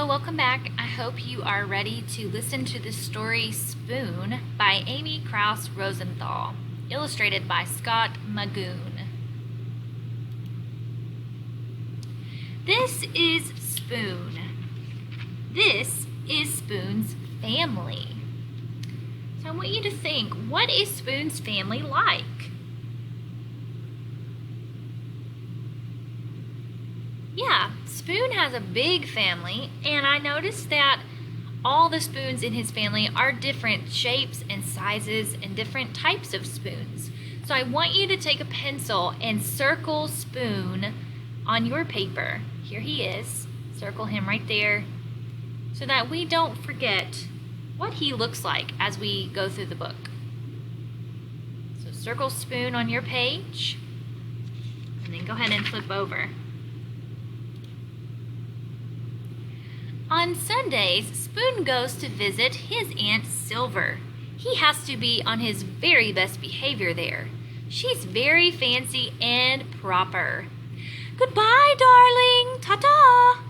welcome back. I hope you are ready to listen to the story Spoon by Amy Krauss Rosenthal, illustrated by Scott Magoon. This is Spoon. This is Spoon's family. So I want you to think, what is Spoon's family like? Yeah, Spoon has a big family, and I noticed that all the spoons in his family are different shapes and sizes and different types of spoons. So I want you to take a pencil and circle Spoon on your paper. Here he is. Circle him right there so that we don't forget what he looks like as we go through the book. So circle Spoon on your page, and then go ahead and flip over. On Sundays, Spoon goes to visit his Aunt Silver. He has to be on his very best behavior there. She's very fancy and proper. Goodbye, darling. Ta-ta.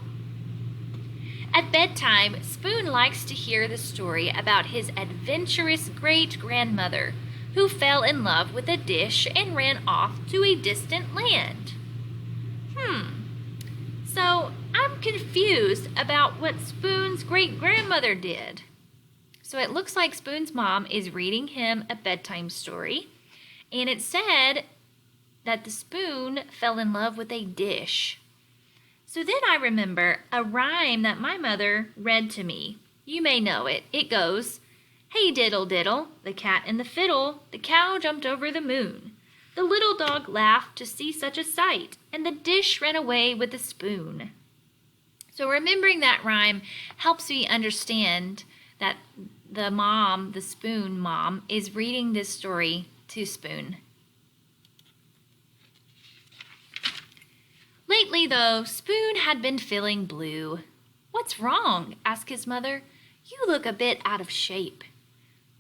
At bedtime, Spoon likes to hear the story about his adventurous great-grandmother who fell in love with a dish and ran off to a distant land. So I'm confused about what Spoon's great-grandmother did. So it looks like Spoon's mom is reading him a bedtime story, and it said that the spoon fell in love with a dish. So then I remember a rhyme that my mother read to me. You may know it. It goes, "Hey diddle diddle, the cat and the fiddle, the cow jumped over the moon. The little dog laughed to see such a sight, and the dish ran away with the spoon." So remembering that rhyme helps me understand that the Spoon mom, is reading this story to Spoon. Lately, though, Spoon had been feeling blue. "What's wrong?" asked his mother. "You look a bit out of shape."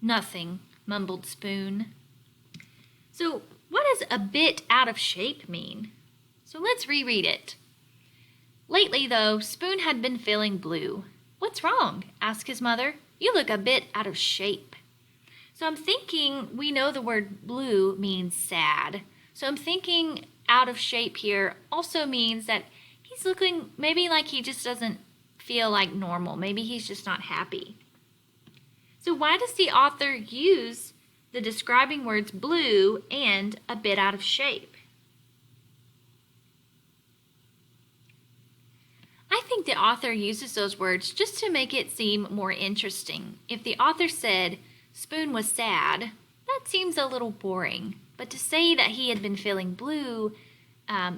"Nothing," mumbled Spoon. So what does a bit out of shape mean? So let's reread it. Lately, though, Spoon had been feeling blue. "What's wrong?" asked his mother. "You look a bit out of shape." So I'm thinking we know the word blue means sad. So I'm thinking out of shape here also means that he's looking maybe like he just doesn't feel like normal. Maybe he's just not happy. So why does the author use the describing words blue and a bit out of shape? I think the author uses those words just to make it seem more interesting. If the author said Spoon was sad, that seems a little boring. But to say that he had been feeling blue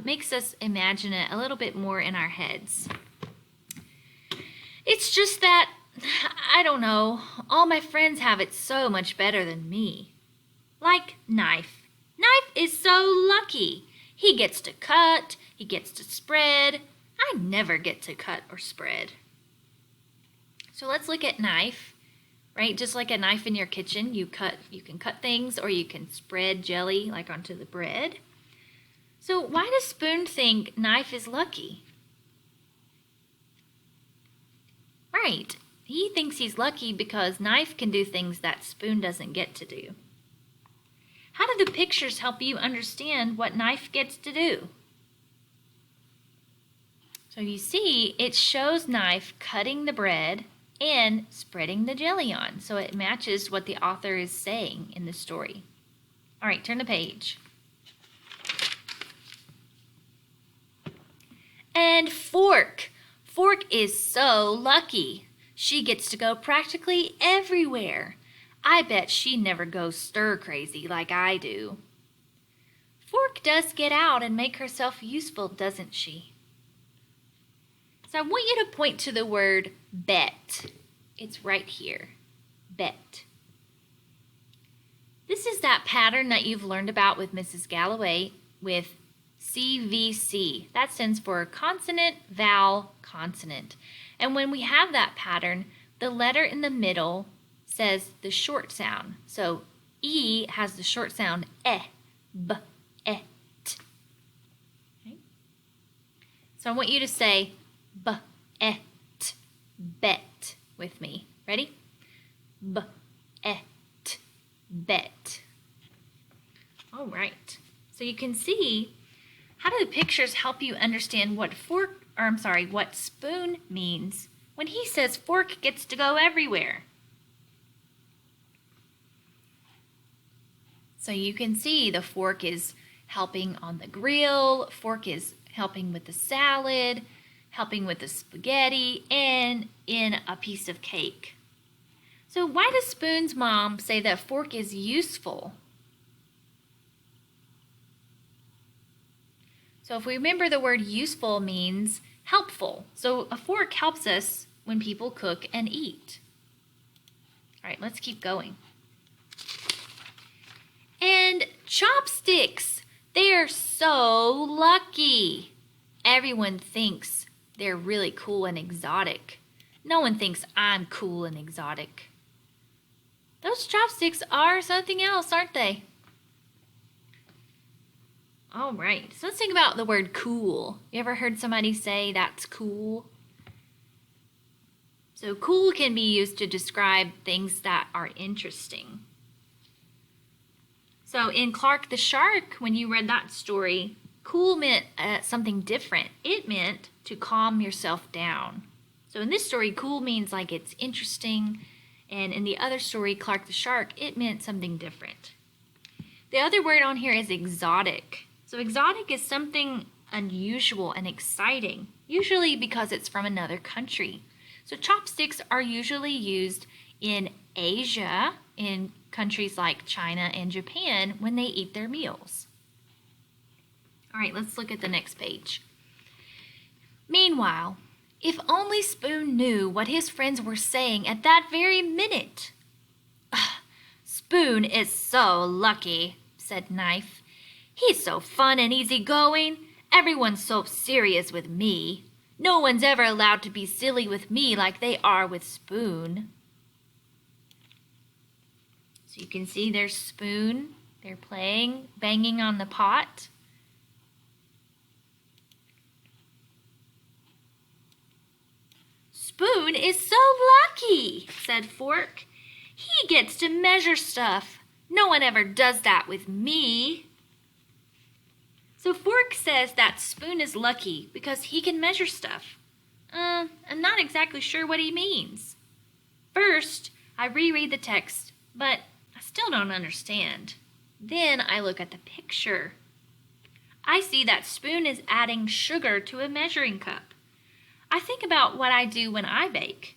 makes us imagine it a little bit more in our heads. It's just that, I don't know, all my friends have it so much better than me. Like Knife. Knife is so lucky. He gets to cut, he gets to spread. I never get to cut or spread. So let's look at Knife, right? Just like a knife in your kitchen, you can cut things or you can spread jelly like onto the bread. So why does Spoon think Knife is lucky? Right. He thinks he's lucky because Knife can do things that Spoon doesn't get to do. How do the pictures help you understand what Knife gets to do? So you see, it shows Knife cutting the bread and spreading the jelly on. So it matches what the author is saying in the story. All right, turn the page. And Fork. Fork is so lucky. She gets to go practically everywhere. I bet she never goes stir-crazy like I do. Fork does get out and make herself useful, doesn't she? So I want you to point to the word bet. It's right here. Bet. This is that pattern that you've learned about with Mrs. Galloway with CVC. That stands for consonant, vowel, consonant. And when we have that pattern, the letter in the middle says the short sound. So E has the short sound b, t. Okay? So I want you to say b, t. bet with me. Ready? Bet. Bet. All right. So you can see, how do the pictures help you understand what what spoon means when he says fork gets to go everywhere? So you can see the fork is helping on the grill, fork is helping with the salad, helping with the spaghetti, and in a piece of cake. So why does Spoon's mom say that fork is useful? So if we remember, the word useful means helpful. So a fork helps us when people cook and eat. All right, let's keep going. And chopsticks, they're so lucky. Everyone thinks they're really cool and exotic. No one thinks I'm cool and exotic. Those chopsticks are something else, aren't they? All right, so let's think about the word cool. You ever heard somebody say that's cool? So cool can be used to describe things that are interesting. So in Clark the Shark, when you read that story, cool meant something different. It meant to calm yourself down. So in this story, cool means like it's interesting. And in the other story, Clark the Shark, it meant something different. The other word on here is exotic. So exotic is something unusual and exciting, usually because it's from another country. So chopsticks are usually used in Asia, in countries like China and Japan, when they eat their meals. All right, let's look at the next page. Meanwhile, if only Spoon knew what his friends were saying at that very minute. Spoon is so lucky, said Knife. He's so fun and easygoing. Everyone's so serious with me. No one's ever allowed to be silly with me like they are with Spoon. So you can see there's Spoon. They're playing, banging on the pot. Spoon is so lucky, said Fork. He gets to measure stuff. No one ever does that with me. So Fork says that Spoon is lucky because he can measure stuff. I'm not exactly sure what he means. First, I reread the text, but I still don't understand. Then I look at the picture. I see that Spoon is adding sugar to a measuring cup. I think about what I do when I bake.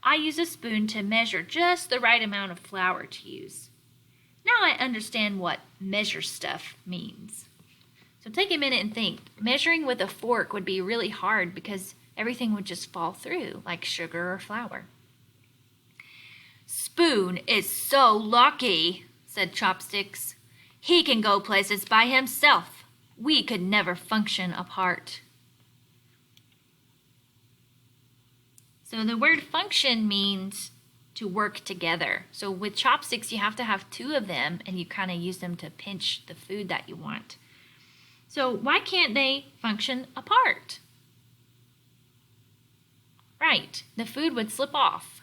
I use a spoon to measure just the right amount of flour to use. Now I understand what measure stuff means. So take a minute and think. Measuring with a fork would be really hard because everything would just fall through, like sugar or flour. Spoon is so lucky, said Chopsticks. He can go places by himself. We could never function apart. So the word function means to work together. So with chopsticks, you have to have two of them, and you kind of use them to pinch the food that you want. So why can't they function apart? Right, the food would slip off.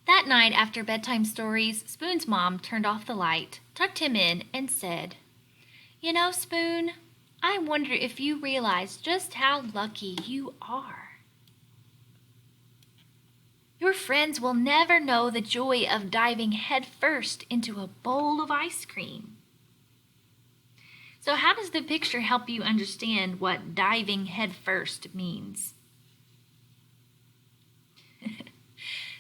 That night after bedtime stories, Spoon's mom turned off the light, tucked him in, and said, "You know, Spoon, I wonder if you realize just how lucky you are. Your friends will never know the joy of diving headfirst into a bowl of ice cream." So how does the picture help you understand what diving headfirst means?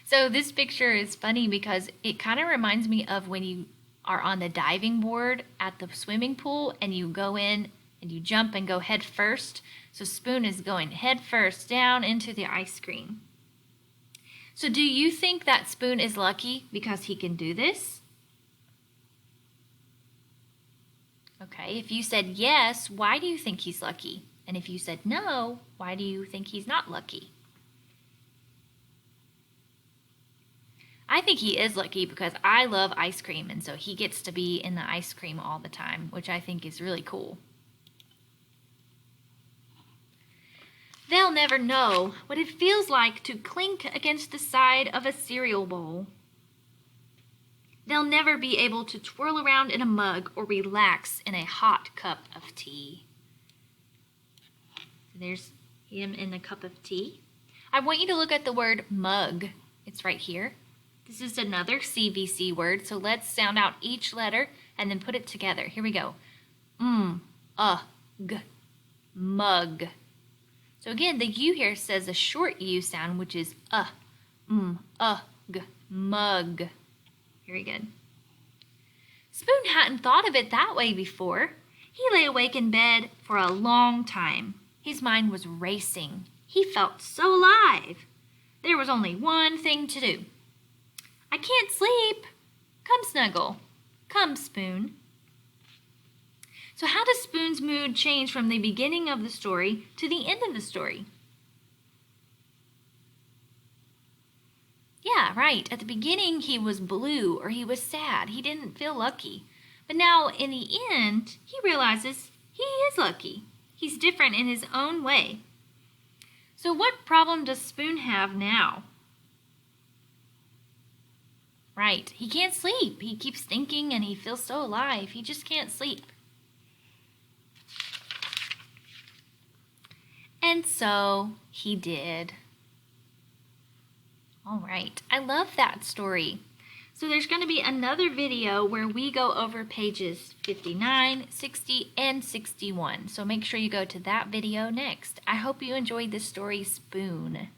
So this picture is funny because it kind of reminds me of when you are on the diving board at the swimming pool and you go in and you jump and go head first. So Spoon is going head first down into the ice cream. So do you think that Spoon is lucky because he can do this? Okay, if you said yes, why do you think he's lucky? And if you said no, why do you think he's not lucky? I think he is lucky because I love ice cream, and so he gets to be in the ice cream all the time, which I think is really cool. never know what it feels like to clink against the side of a cereal bowl. They'll never be able to twirl around in a mug or relax in a hot cup of tea. So there's him in a cup of tea. I want you to look at the word mug. It's right here. This is another CVC word, so let's sound out each letter and then put it together. Here we go. G, mug. So again, the U here says a short U sound, which is g, mug. Very good. Spoon hadn't thought of it that way before. He lay awake in bed for a long time. His mind was racing. He felt so alive. There was only one thing to do. I can't sleep. Come snuggle. Come, Spoon. So how does Spoon's mood change from the beginning of the story to the end of the story? Yeah, right. At the beginning, he was blue or he was sad. He didn't feel lucky. But now, in the end, he realizes he is lucky. He's different in his own way. So what problem does Spoon have now? Right, he can't sleep. He keeps thinking and he feels so alive. He just can't sleep. And so he did. All right, I love that story. So there's going to be another video where we go over pages 59, 60, and 61. So make sure you go to that video next. I hope you enjoyed this story, Spoon.